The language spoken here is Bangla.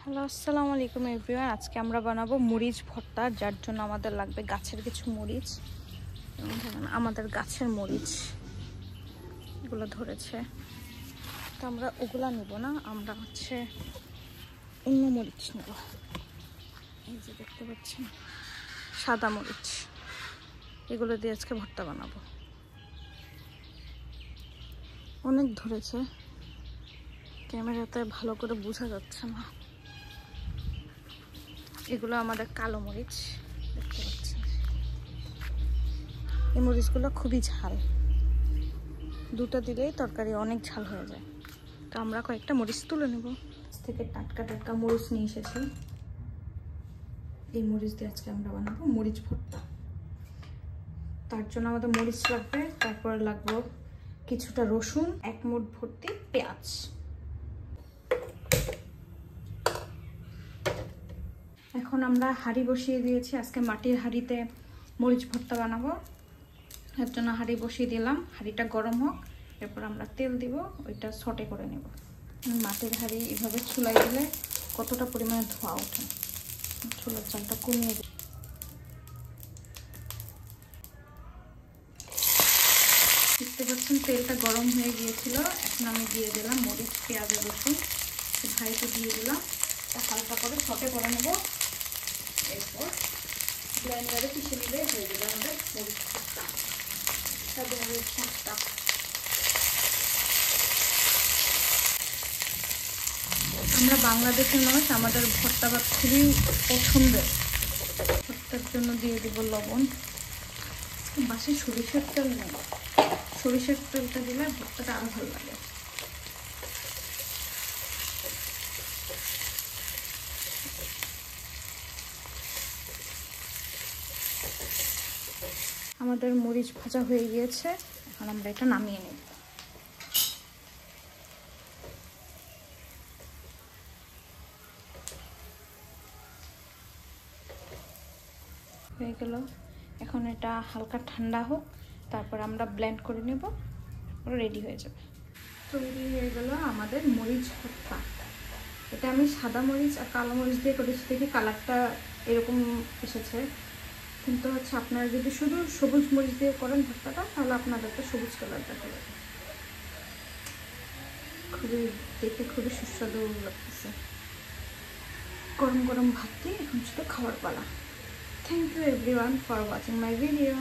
হ্যালো, আসসালামু আলাইকুম এভরিওয়ান। আজকে আমরা বানাবো মরিচ ভর্তা, যার জন্য আমাদের লাগবে গাছের কিছু মরিচ। আমাদের গাছের মরিচ এগুলো ধরেছে, তো আমরা ওগুলা নিব না, আমরা অন্য মরিচ নেব। এই যে দেখতে পাচ্ছেন সাদা মরিচ, এগুলো দিয়ে আজকে ভর্তা বানাবো। অনেক ধরেছে, ক্যামেরাতে ভালো করে বোঝা যাচ্ছে না। এগুলো আমাদের কালো মরিচ, দেখতে পাচ্ছেন। এই মরিচগুলো খুবই ঝাল, দুটো দিলেই তরকারি অনেক ঝাল হয়ে যায়। তো আমরা কয়েকটা মরিচ তুলে নেব। থেকে টাটকা টাটকা মরিচ নিয়ে এসেছি। এই মরিচ দিয়ে আজকে আমরা বানাবো মরিচ ভর্তা। তার জন্য আমাদের মরিচ লাগবে, তারপরে লাগবে কিছুটা রসুন, 1 মুঠ ভর্তি পেঁয়াজ। এখন আমরা হাঁড়ি বসিয়ে দিয়েছি। আজকে মাটির হাঁড়িতে মরিচ ভর্তা বানাবো, এর জন্য হাঁড়ি বসিয়ে দিলাম। হাঁড়িটা গরম হোক, এরপর আমরা তেল দিব, ওইটা সটে করে নেব। মাটির হাঁড়ি এভাবে চুলাই দিলে কতটা পরিমাণে ধোঁয়া ওঠে। চুলার চালটা কমিয়ে দিই। দেখতে পাচ্ছেন তেলটা গরম হয়ে গিয়েছিল। এখন আমি দিয়ে দিলাম মরিচ, পেঁয়াজ, রসুন। ভাইকে দিয়ে দিলাম, হালকা করে সটে করে নেব। এরপর ব্লেন্ডারে পিষে নিলে হয়ে যাবে আমাদের মরিচ ভর্তা। আমরা বাংলাদেশের মানুষ, আমাদের ভর্তা ভাত খুবই পছন্দের। ভর্তার জন্য দিয়ে দেব লবণ। বাসে সরিষার তেল নেব, সরিষার তেলটা দিলে ভর্তাটা আরো ভালো লাগে। আমাদের মরিচ ভাজা হয়ে গিয়েছে, এখন আমরা এটা নামিয়ে নেব। হয়ে গেল, এখন এটা হালকা ঠান্ডা হোক, তারপর আমরা ব্লেন্ড করে নেব, রেডি হয়ে যাবে। তৈরি হয়ে গেল আমাদের মরিচ ভর্তা। এটা আমি সাদা মরিচ আর কালো মরিচ দিয়ে করেছি, দেখি কালারটা এরকম এসেছে। কিন্তু আপনারা যদি শুধু সবুজ মরিচ দিয়ে করেন ভর্তাটা, তাহলে আপনাদেরকে সবুজ কালার দেখা যাবে। দেখে খুবই সুস্বাদু লাগতেছে। গরম গরম ভাত দিয়ে এখন শুধু খাবার পালা। Thank you everyone for watching my video.